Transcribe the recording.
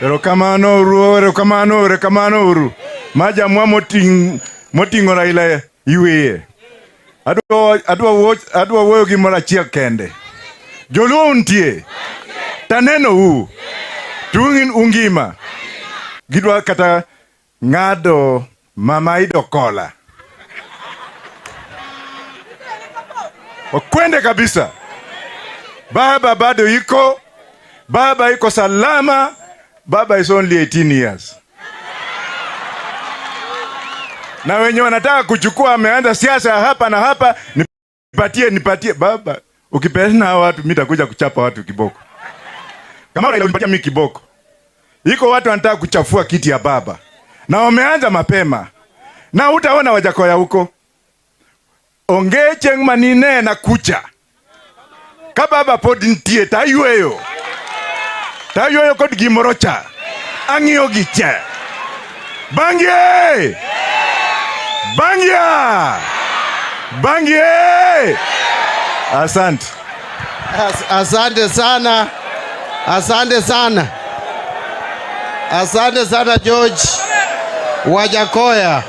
Erokamano uru. Maja mwa motingo Raila iweye. Adwa woyo gimoro achiel kende. Joluo untie. Taneno u. Tungin ungima. Gidwa kata ngado mama ido kola. Okwende kabisa. Baba bado iko. Baba iko salama. Baba is only 18 years. Na wenye wanataka kuchukua ameanza siasa hapa na hapa, nipatie baba. Ukipeleka watu mimi nitakuja kuchapa watu kiboko. Kama Raila unipatia mimi kiboko. Iko watu wanataka kuchafua kiti ya baba. Na wameanza mapema. Na utaona Wajackoyah huko. Ongeche manine na kucha. Kababa podi ntie tayueyo. Tayueyo kod gimorocha. Ang'iyo giche. Bangie! Bangia! Bangie! Asante. Asante sana. Asante sana. Asante sana George Wajackoyah.